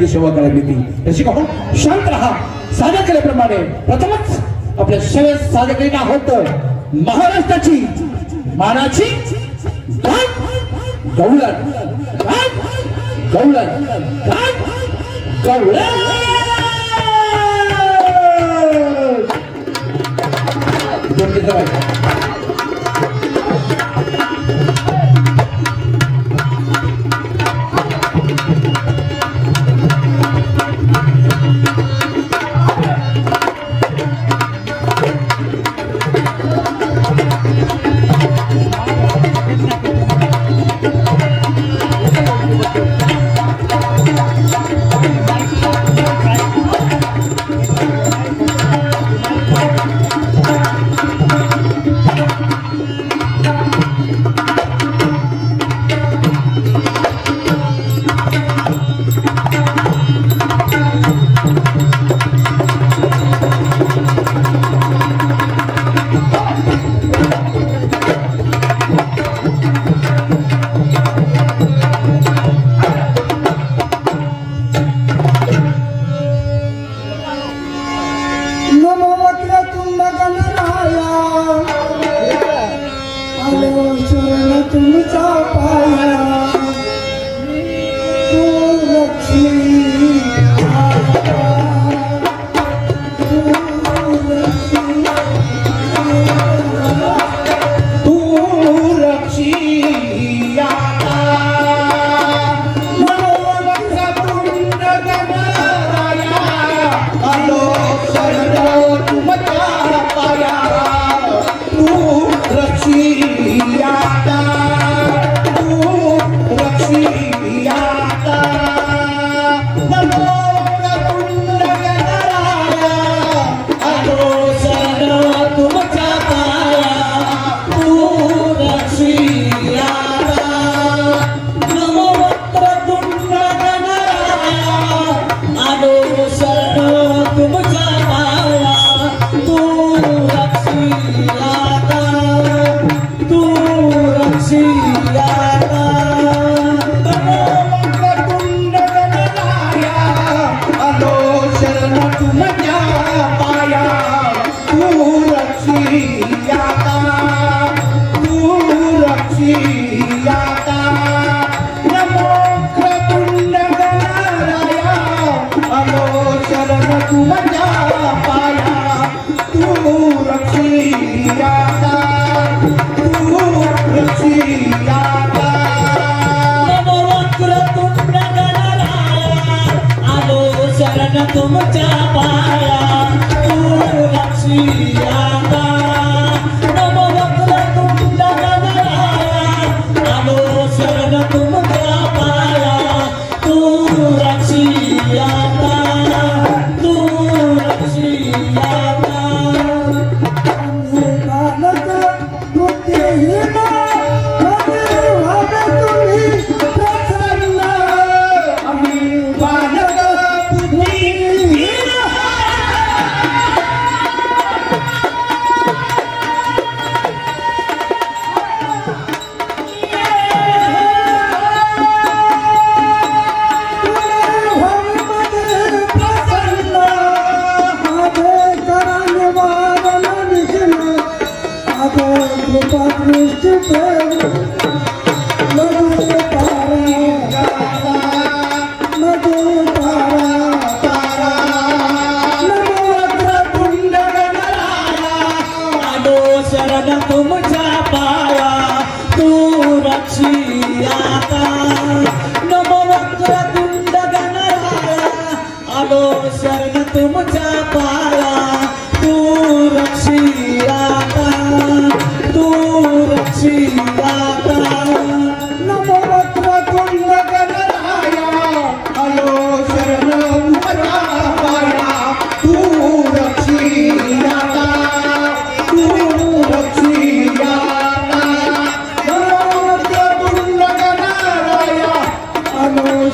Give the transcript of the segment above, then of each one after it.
आपली सेवा करायला येते. तशी का शांत राहा. साध्या केल्याप्रमाणे प्रथमच आपल्या सगळ्या साधकांना होतं महाराष्ट्राची मानाची गवळण गवळण गवळण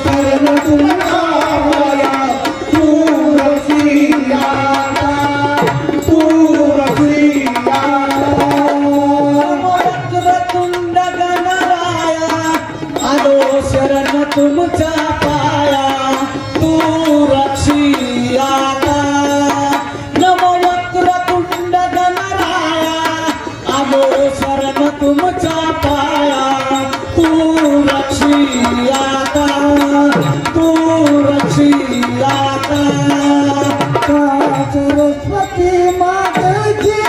शरण तुम आलो शरण तुमच्या पाया तू रक्षी आता तू रक्षी आता सरस्वती मातेची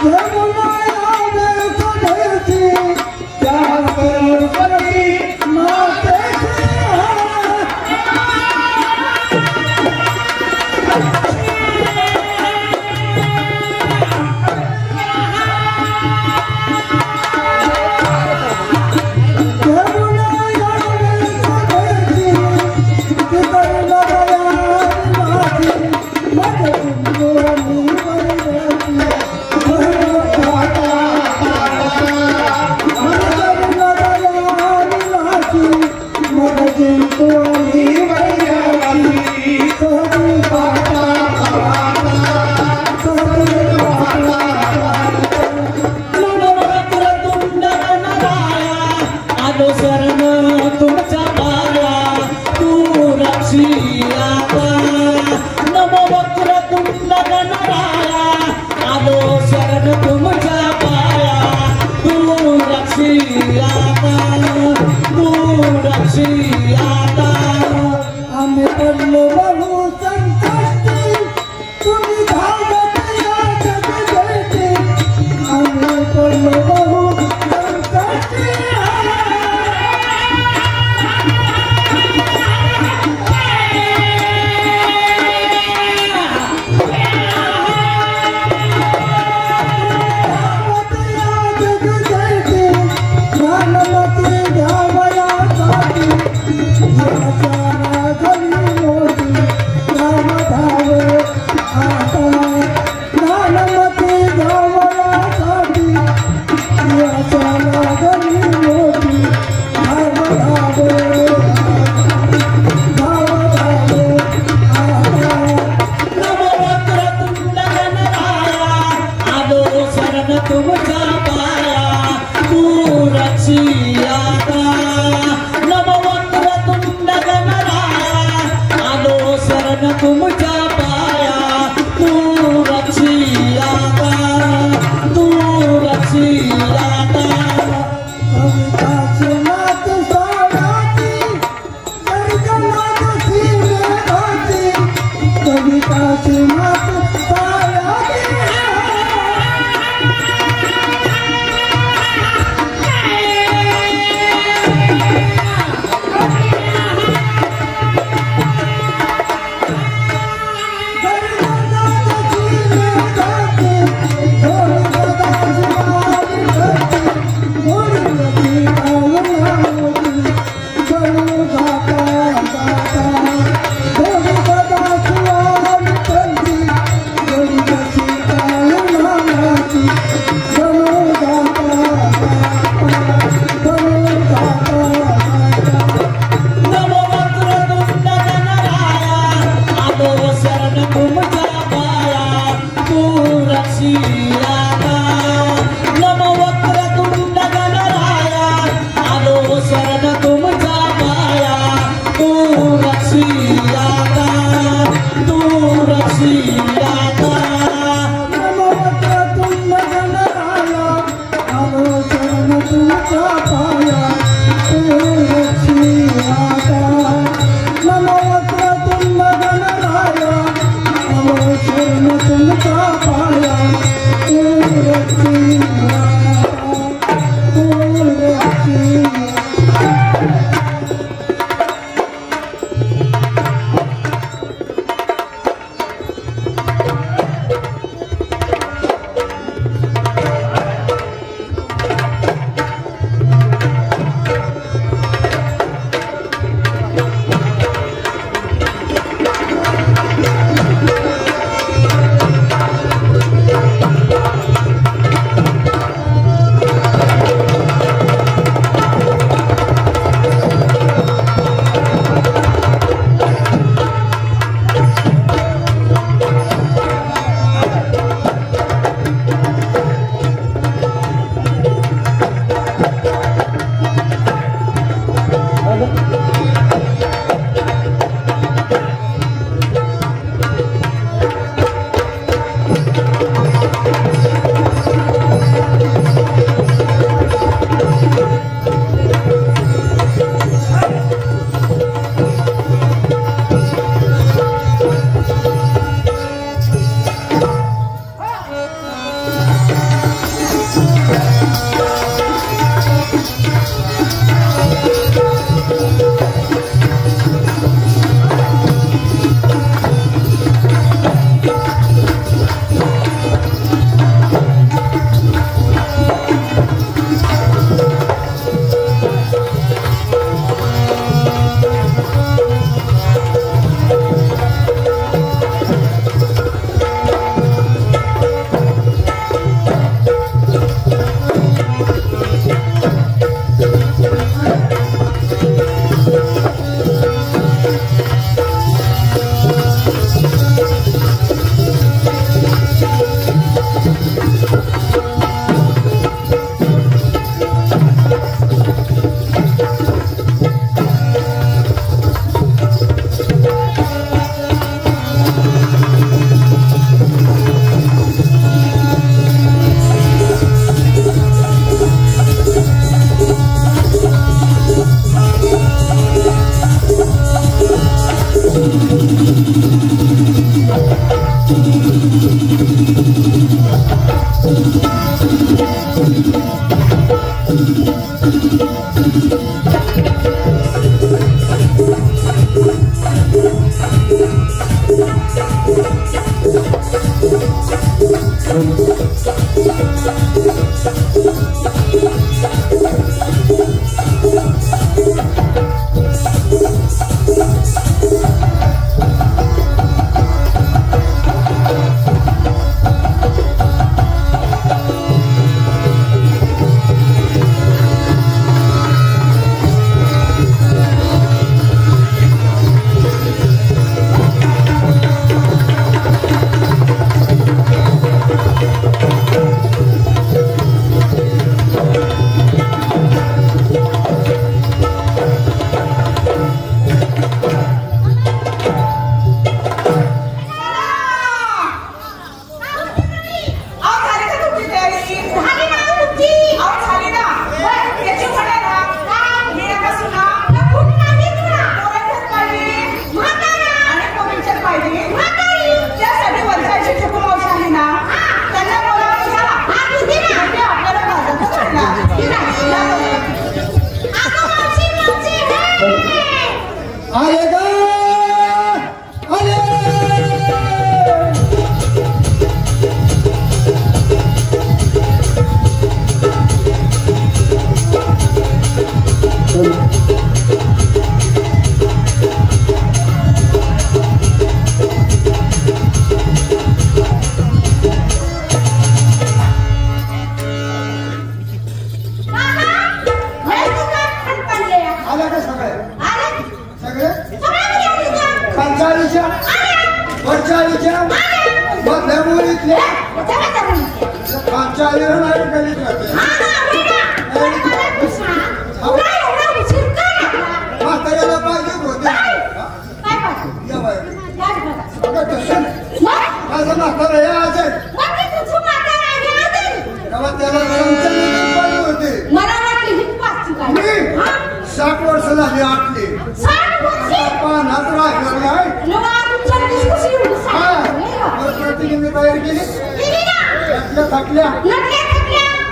यमुना यावे सदैची त्या सरस्वती मातेची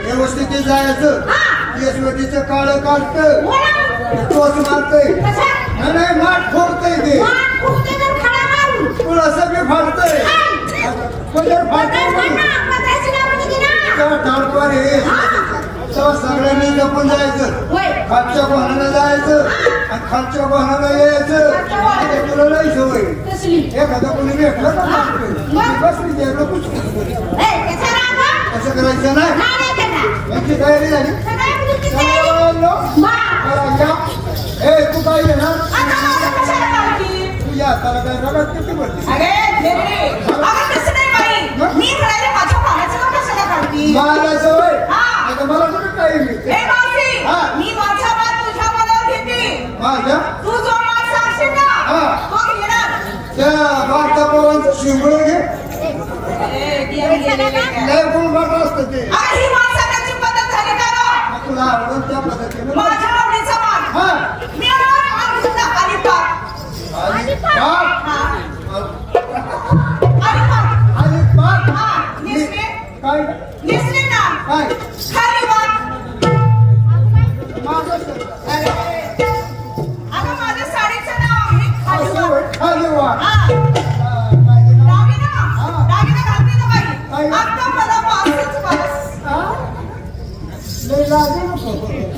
व्यवस्थित जायचं यशवतीचं काळ काढतं तोच मारतय नाही माठ फोडतय ते तुला सगळे फाडतय सगळ्यांनी जपून जायचं खालच्या वाहनाला जायचं आणि खालच्या वाहनाला यायचं तुला नाही सवय एखादा कोणी भेटलं ना बसली असं करायचं नाही यांची तयारी झाली तू काय येणार तुझ्या हाताला काय रगत किती भरली मला सवय आता मला कुठे काय मिळते माझ्या त्या भारतापर्यंत शिंगळ घे लय गुण वाटत असतं ते तुला आवडत त्या पद्धतीने काय सांगितले ना काय खाली वा माझं सर. अरे अगं माझ्या साडीचं नाव आहे खाली वा खाली वा हा पाहिजे ना दागिना घालते ना बाई काय? आता मला पासच पास लय लाजे नको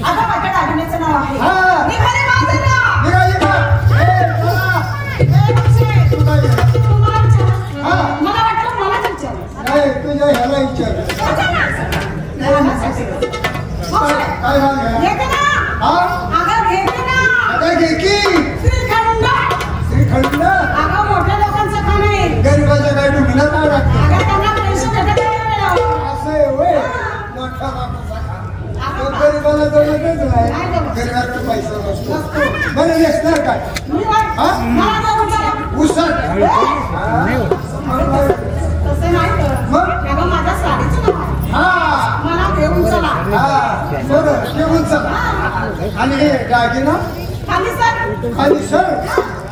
आता माझ्या दागिन्याचं नाव आहे हा. निघाले माझं नाव निघा निघा ए चला ए बक्षे तू काय तुम्हाला विचारा हा. मला वाटलं मलाच विचारलं नाही तुझ्या ह्याला विचार काय झालं येते ना हा अगं घेते ना आता घे की श्रीखंड श्रीखंड अगं मोठ्या लोकांचं खाणं आहे गरीबाच्या काय डुबला काय लागतं अगं त्यांना पैसे देतात नाही असं आहे होय मोठा बापाचा खा. तो गरीबाला जवळच नाही गरीबाचा पैसा नसतो बरं नेसणार काय मी वाट हा? मला काय विचारा उसळ तसं नाही तर मग? अगं माझ्या साडीचं नाव आहे. हा मला घेऊन चला हा बरं जेवण चला आणि हे दागिना खाली सर खाली सर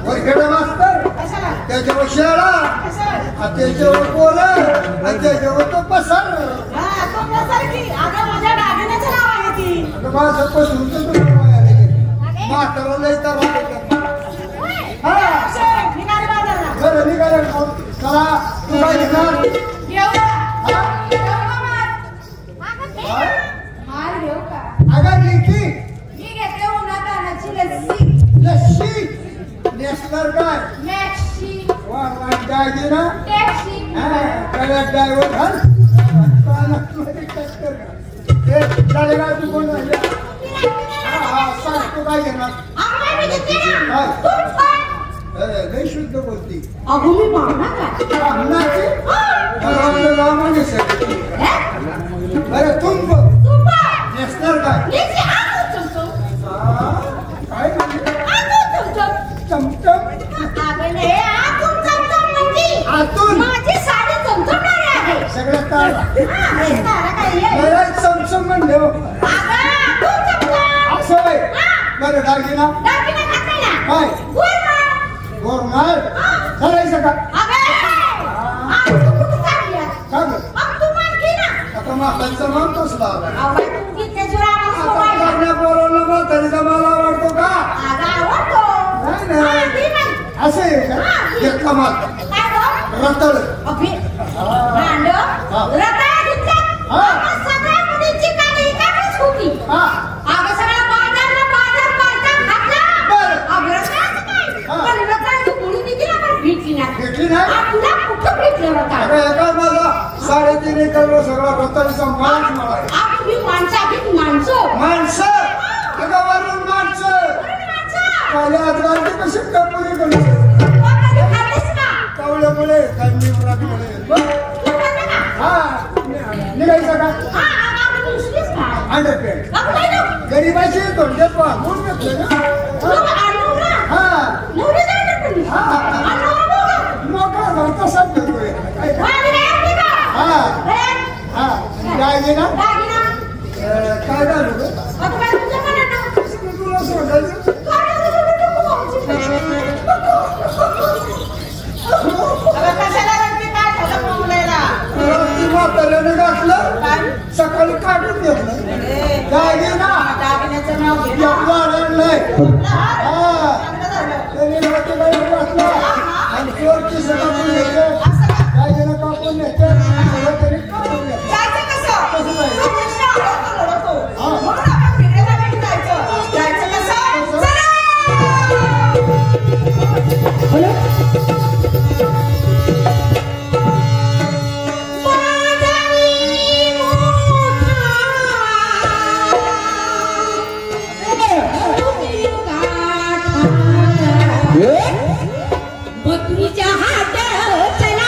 वरखेडा मास्तर कशाला त्याच्यावर शाळा कशाला आणि त्याच्यावर पोरं आणि त्याच्यावर तो पसार हा तुमच्यासारखी अगं माझ्या दागिन्याचं नाव आहे ती आता माझं पसरून तर तुला वयाला गेलं. म्हातारा लय तर हा निघाले बाजारला बरं निघालं मग. चला तू काय घेणार घेऊ का? हा? घेऊ का मार? काय? मार घेऊ का? अगं लिखी मी घेतले उन्हात आणायची लस्सी लस्सी नेसणार काय मॅक्सी वा वा दागिना टॅक्सी गळ्यात ड्रायव्हर घाल कानामध्ये टक्कर घाल. ए, जालेगाव तू कोण आहे? हा, हा, सांग तू काय घेणार आम्हाला मी घेते ना काय? तू पण. लय शुद्ध बोलती अगो मी मागणार काय ब्राह्मणाची बरं आपलं रामाने सांगितलं बरं तुम तू पण. नेसणार काय नीचे आतून चमचम. हा, काय म्हणजे आतून चमचम. चमचम अगं नाही, आतून चमचम म्हणजे आतून माझी साडी चमचमणारी आहे. सगळ्यात तारा हा, हे तारा काय आहे? मला चमचम म्हणले हो. अगं, आतून चमचम. असं आहे हा. बरं दागिना दागिना घातला ना. काय गुरमाळ. गोरमाल करायचं का अगं, आतून कुठं चालली आहे? का गं? मग तू मालकी ना. आता म्हातारीचा मान तसला आला अगं, तू घेतल्याशिवाय आम्हाला आता सोडायला. लग्न पोराला म्हातारीचा मला आवडतो का अगं, आवडतो. नाही, नाही. हा, ती म्हण. असं आहे का घेतला माल काय गं? रतळ अभि. भांड. हा. रताळ्या घेतल्या. हा. अगं, सगळ्या मुलींची काळी एकाच होती. हा अगं, सगळ्या बाजारला बाजार घातला. बरं. अगं, रताळ्याचं काय? हा. पण रताळ्याची मुली निघली ना, पण भेटली नाही. भेटली नाही आ, तुला कुठं भेटलं रताळं? आता एका माझा 3.5 एकर सगळा रताळीचा मालच मला आहे. अगं, मी माणसं आधी माणसं. माणसं अगं वरून माणसं बरं माणसं. पहिल्या आजकालची कशी कपुरी तू कधी खाल्लीस का? कवल्यामुळे थंडी मुळे तू खाल्लं का? हा निघायचं का हा, अगं, तू उचलीस का? अंडरपॅड अगं, नाही ना. गरीबाची तोंडे पाहून घेतलं ना तू आणू ना. हा नवरी जायला पडली. हा. आणू बघा. मोकळा जाऊ तसाच घेतोय काय का? वाली नाही आणली का? हा बरं. हा काय घे ना दागिना. काय झालं गं? आता काय तुझं म्हणणं ना? तुला सोडायचं अगं, कशाला रडते? काय झालं बोंबलायला? ती म्हाताऱ्याने घातलं काय? सकाळी काढून घेतलं काय घे ना दागिन्याचं नाव घे ना. एवढं आणलंय हा. हा चांगलं झालं. त्याने नातेवाईक घातलं आणि चोरची सगळं पण घेतलं असं का? काय घेणं कापून घेतलं सगळं त्यांनी काढून घेतलं जायचं कसं? कसं जायचं? तो कृष्ण आवडतो, रडतो. हा. म्हणून आपण फिरायला भेटी जायचं. जायचं कसं? चला! बकरीच्या हात चला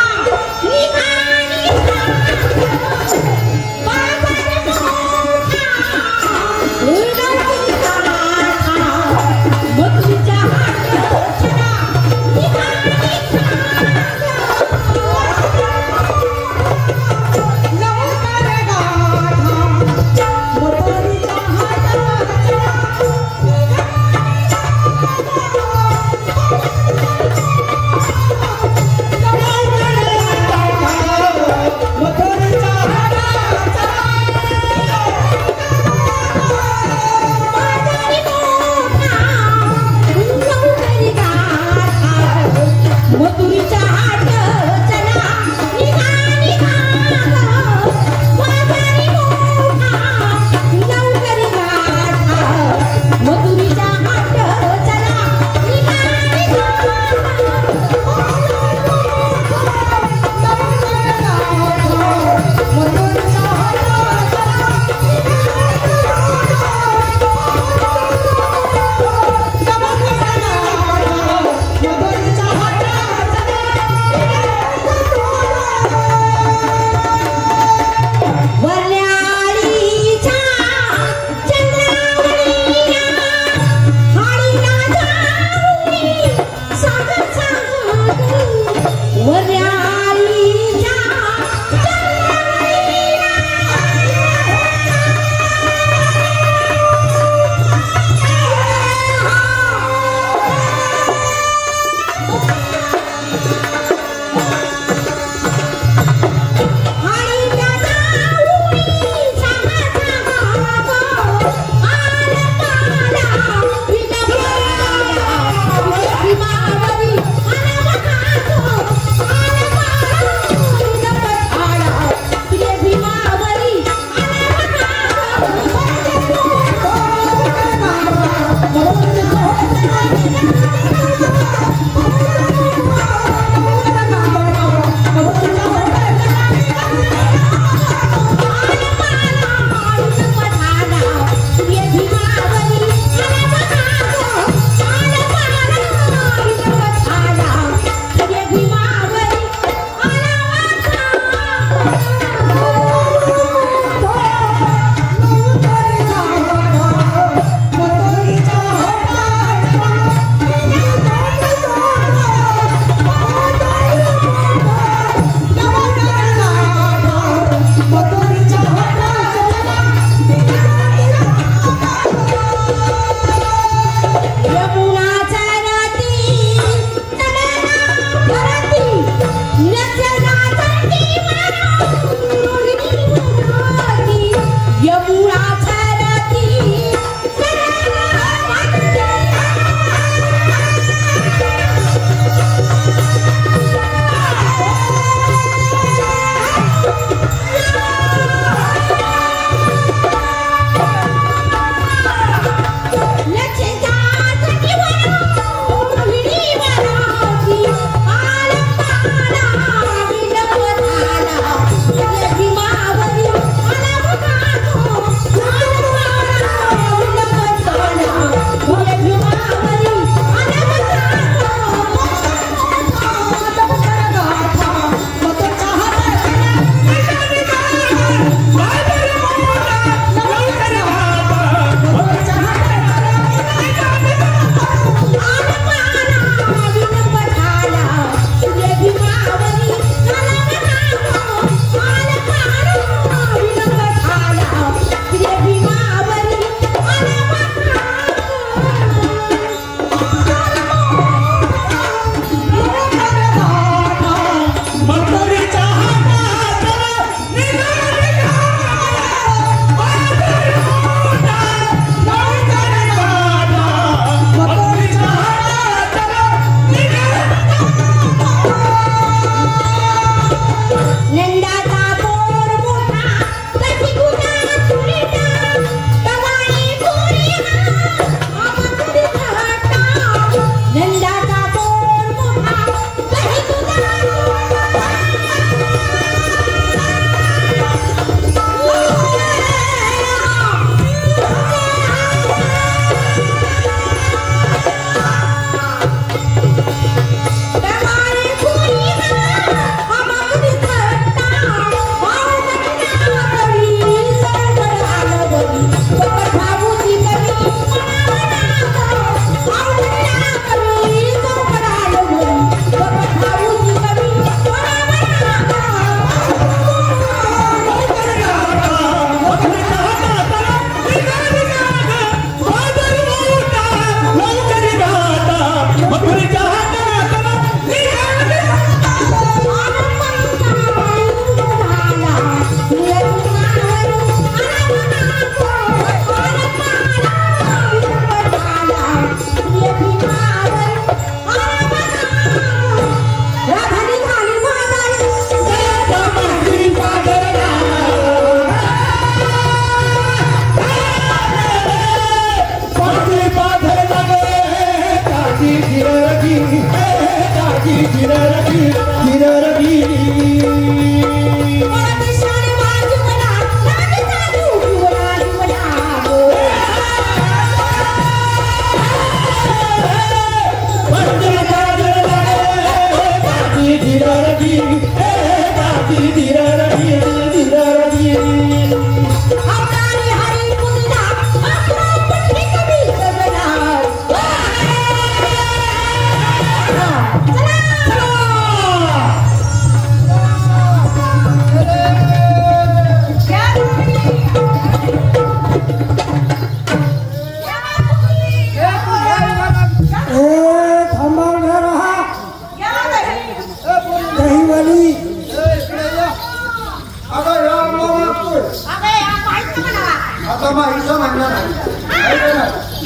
आता माहिती म्हणणार नाही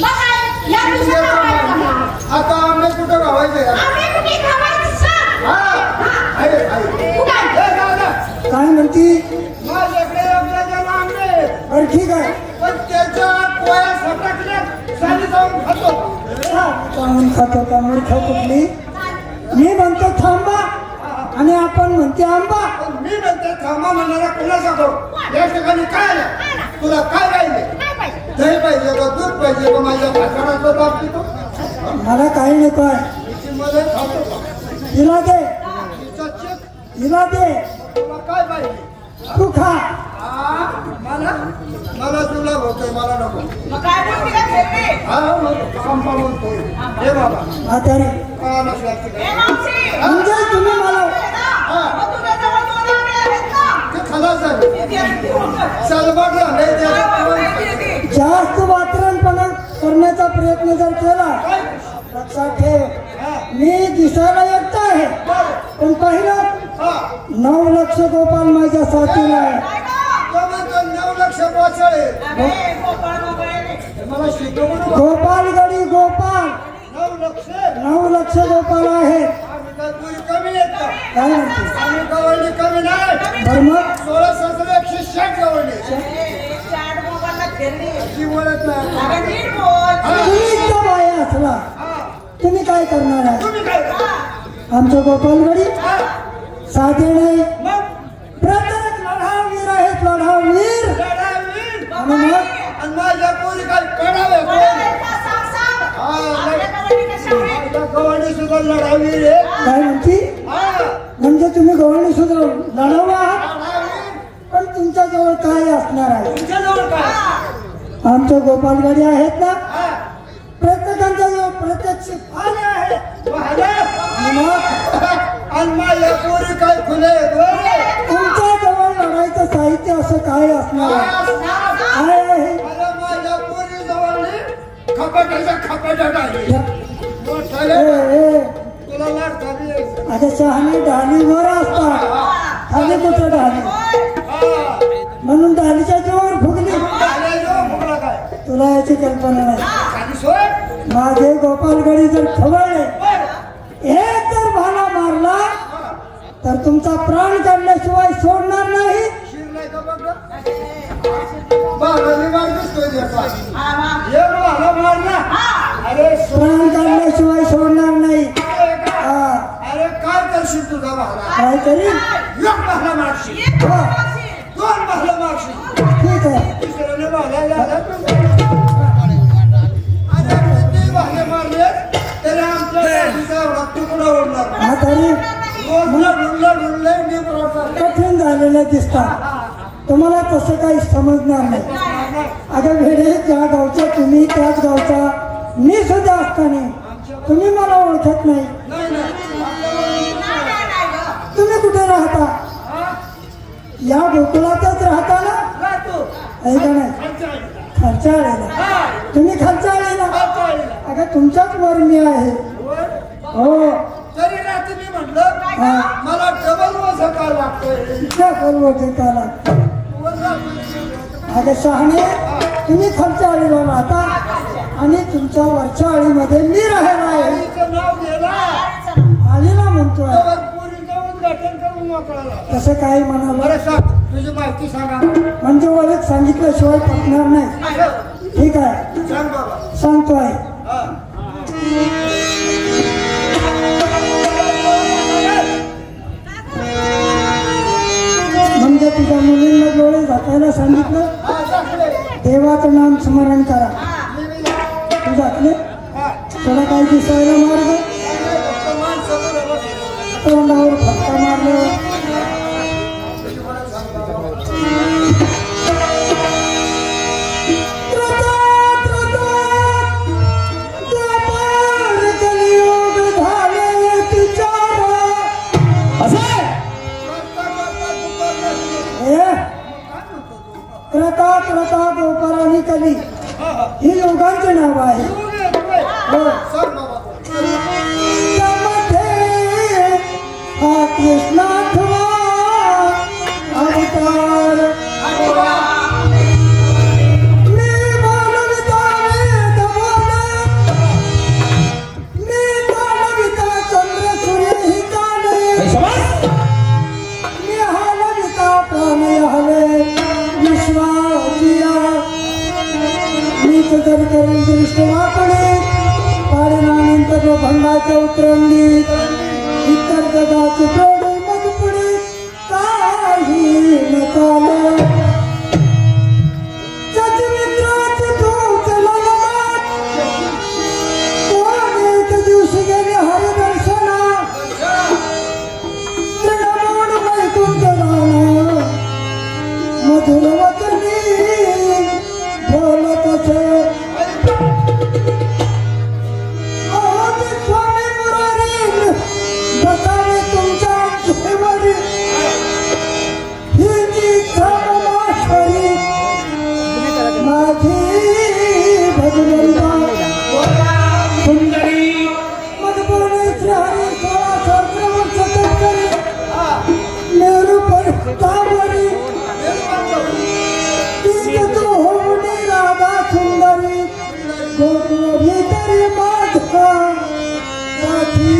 मग काय? या दिवसात खावायचं. आता आम्ही कुठं गावायचे आम्ही कुठे खावायचं सांग. काय म्हणती? माझ्याकडे आपल्याला आंबे बरं ठीक आहे, पण त्याच्या पोया सटाकल्यात साली जाऊन खातो. जाऊन खातो का मूर्ख कुठली? मी म्हणतो थांबा आणि आपण म्हणते आंबा. पण मी म्हणते थांबा म्हणणारा कुणाचा भाऊ? या ठिकाणी काय आलं? तुला काय पाहिजे? काय पाहिजे? दही पाहिजे का दूध पाहिजे का माझ्या भाकराचं बाप पितो? मला काही नको आहे. मध्ये खातो का? हिला दे, तिचा चेक हिला दे, तुला काय पाहिजे? तू खा. मला तुला होतोय, मला नको. मग काय बोलते का खेळते? संपा म्हणतोय. हे बाबा म्हातारी का नसल्याचं काय? ए मावशी. म्हणजे तुम्ही मला मग तुझ्या जवळ 2 आंबे आहेत का? ते खलास आहे. किती आहेत ती बोलतो. सलबट झालंय हो, त्याच्यात. किती आहे ती? जास्त वातरणपणा करण्याचा प्रयत्न जर केला, काय? लक्षात ठेव, हा. मी दिसायला एकटा आहे, पण पाहिलं हा. 9 लक्ष गोपाल माझ्या साथीला आहे. काय गं? तो म्हणतो 9 लक्ष वाचाळे. अरे, गोपाळ गोपाळ आहे. मला शिकवून गोपाल गडी गोपाल 9 लक्ष. 9 लक्ष गोपाल आहे. आम्ही काय पुरी कमी येत का? काय म्हणते? आम्ही गवळणी कमी नाही. बरं मग 16 सहस्र 160 गवळणी. ए, चाट गोपाळला खेळली. ती बोलत नाही. अगं, नीट बोल. तुम्ही इतका बाया असला, हा. तुम्ही काय करणार आहे? तुम्ही काय करता? आमचं गोपालगडी हा. साधे नाही, मग प्रत्येक लढावीर आहेत, लढावीर. लढावी. आणि मग आणि माझ्या पोरी काय कडावे बोलायला का? सांग, सांग. आपल्या गावाची कशी आहे? माझ्या गवळणी सुद्धा लढावी रे. काय म्हणती? हा. म्हणजे तुम्ही गवळणी सुद्धा लढावा आहात, लढावी. पण तुमच्याजवळ काय असणार आहे? तुमच्याजवळ काय? आमच्या गोपालगडी आहेत ना, हा. प्रत्येकांच्या जवळ प्रत्यक्ष पाणी आहे. पाहिलं? आणि मग आणि माझ्या पोरी काय खुले आहेत, होय? तुमच्या जवळ लढायचं साहित्य असं काय असणार आहे? काय आहे? मला माझ्या पोरी जवळली खपाट्याच्या खपाट्यात आली. मोठाले. ए, तुला लाटता बी यायचं. आता शहाणे ढालीवर असतात, खाली कुठं ढाली? हा. म्हणून ढालीच्या जोर फुगली. आले जो फुगला काय? तुला याची कल्पना नाही. खाली सोय. माझे गोपालगडी जर खवळले, बर. एक जर भाला मारला तर तुमचा प्राण काढल्याशिवाय सोडणार नाही. शिरलाय का बघ? बाळाली मार दिसतोय त्याचा. हा, मग. एक भाला मारला. अरे प्राण काढल्याशिवाय सोडणार नाही. हा, अरे काय करशील तुझा भाला? काहीतरी एक भाला मारशील. ये तू हा. मावशी. 2 भाला मारशील. ठीक आहे. तिसऱ्याने भाला झाला तू. आता किती भाले मारले तरी आमच्या गाडीचा एवढा तुकडा उडणार नाही. म्हातारी रोज लढून लय मी बरोबर. कठीण झालेलं दिसतात, तुम्हाला तसं काही समजणार नाही. अगं भेडे, ज्या गावच्या तुम्ही त्याच गावचा मी सुद्धा असताना तुम्ही मला ओळखत नाही. नाही नाही. नाही गं. तुम्ही कुठे राहता? या गोकुळातच राहता ना? राहतो. आहे का नाही? खालच्या आईला. खालच्या आळेला. तुम्ही खालच्या आळेला? खालच्या आईला. अगं तुमच्याच वर मी आहे. वर. हो. तरी रात्री मी म्हटलं हा. मला डबल वजन काय लागतोय. इतका खोल होते त्याला. वर रात्री. अगं शहाणे, तुम्ही खालच्या आळीला राहता आणि तुमच्या वरच्या आळीमध्ये मी राहायला आहे. आईचं नाव गेला. आळीला म्हणतोय. त्यावर पोरीचं उद्घाटन करून मोकळा झाला. तसं काही म्हणाला बरं सांग, तुझी माहिती सांगा. म्हणजे ओळख सांगितल्याशिवाय पटणार नाही. असं. ठीक आहे, सांग बाबा. सांगतोय. हा. म्हणजे तुझ्या मुलींना डोळे झाकायला सांगितलं, हा, सांगले. देवाचं नाम स्मरण करा. मी बी जा. तू जातले, हा. तुला काही दिसायला मार्ग, काय फक्त माणसं बरोबर. तोंडावर फटका मारल्यावर कलियुग झाले विचार. असं आहे? करता करता दुपारला. हे काय म्हणतो तू? त्रता त्रता गोपारानी कली, ही योगांचे नाव आहे. येऊन ये, तू ये. हो. सांग बाबा. त्यामध्ये हा कृष्णाठवा अवतार. करी करी दृष्टी वाकडी पाडणानंतर भंगाच्या उतरंडी इतर जगाची प्रौढी मजपुडी काही न चाले मित्राचे तो चला कोण एक दिवशी गेले हरिदर्शना तृणमूळ वैकुंठ राहणं मधुर वचनी बोलत असे स्वामी मुरारी बसावे तुमच्या जेवरी ही जी माश्वरी माझी भगवंता सुंदरी मधुपूर्णी श्री सोळा सहस्रवर्ष तत्करी मेरू पर्वतावरी तो होणे राधा सुंदरी गोकुळ भीतरी माझा साथी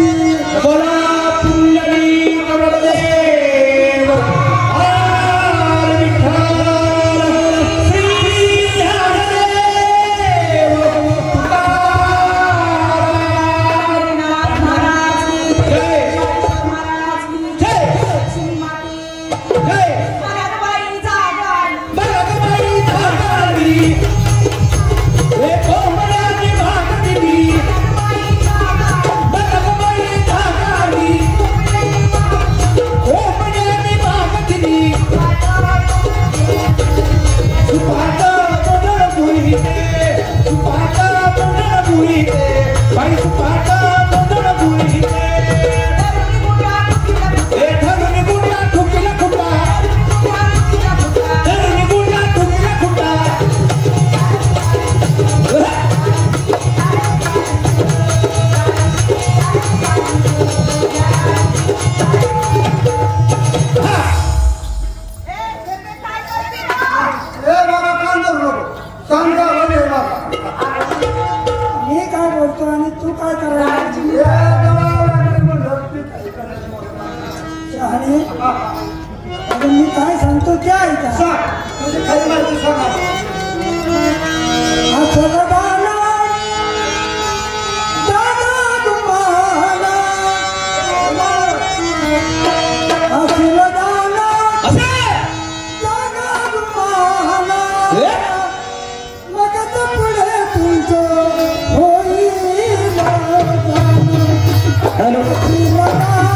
बोला पुंडरी कमलदेव आर विठ्ठल श्री ज्ञानदेव नाथ महाराज की जय महाराज की जय लक्ष्मी माती जय भरतबाई जागाडी भरतबाई जागाडी हे कोंबड्याची भाकरी भरतबाई जागाडी भरतबाई जागाडी कोंबड्याची भाकरी सुपाटा तोंडळ गुळीते सुपाटा तोंडळ गुळीते बाई सुपाटा तोंडळ गुळीते हे धरुणी गुंडा ठुकीला खुटा धरुणी गुंडा ठुकीला खुटा बाबा कान धरू नको सांगा म्हणे बाबा मी काय बोलतो आणि तू काय करायला शहाणे अगं मी काय सांगतो ते ऐका काही माहिती सांगा असलं गाणं दादा तुम्हाला असलं गाणं असे दादा तुम्हाला मग तर पुढे तुमचं होईल हॅलो तुमचं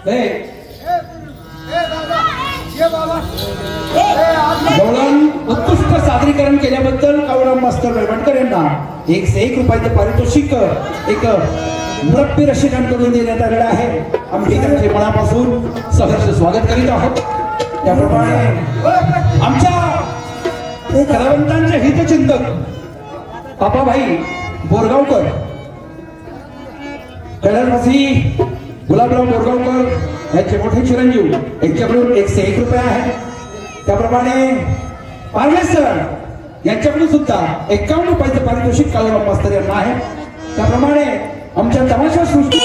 हे बाबा ये बाबा गवळण उत्कृष्ट सादरीकरण केल्याबद्दल कावळराम मास्तर वेळवणकर यांना 101 रुपयाचं पारितोषिक एक मुरब्बी रसिकांकडून देण्यात आलेलं आहे. आम्ही त्यांचे मनापासून सहर्ष स्वागत करीत आहोत. त्याप्रमाणे आमच्या कलावंतांचे हितचिंतक आपाभाई बोरगावकर, कैलासवासी गुलाबराव बोरगावकर यांचे मोठे चिरंजीव यांच्याकडून 101 रुपये आहे. त्याप्रमाणे पारवे सर यांच्याकडून सुद्धा 51 रुपयाचं पारितोषिक काळूराम मास्तर यांना आहे. त्याप्रमाणे आमच्या तमाशा सृष्टी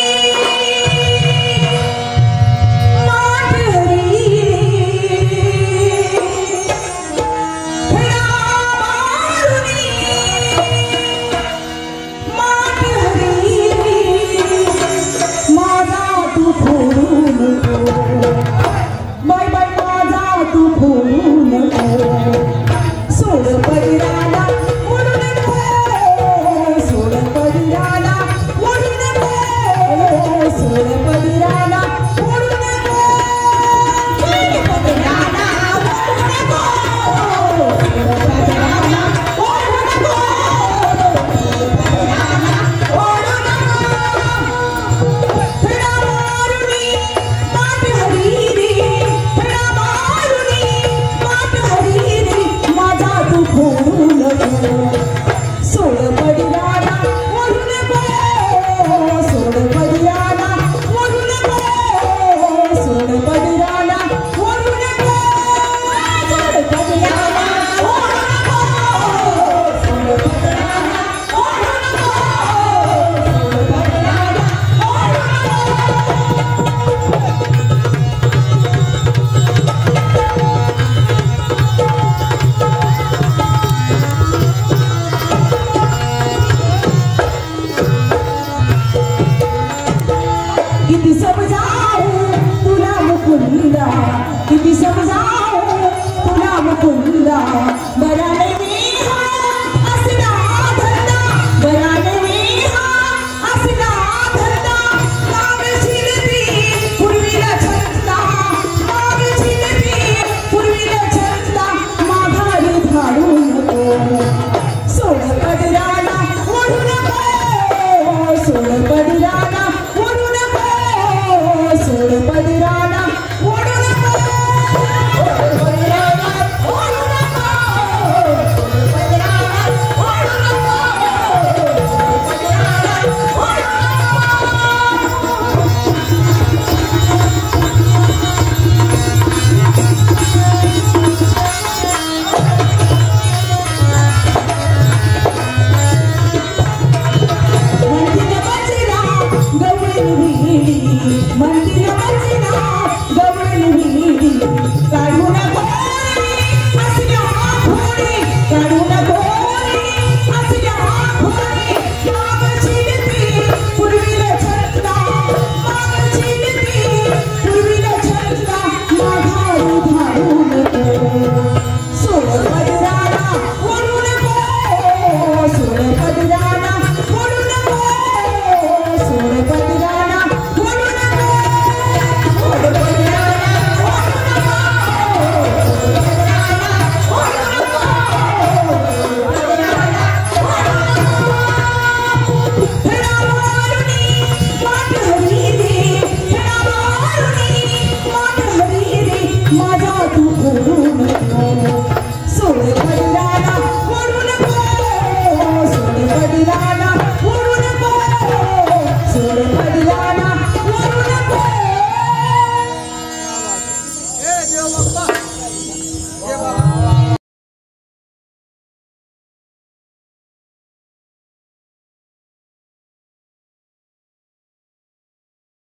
माझा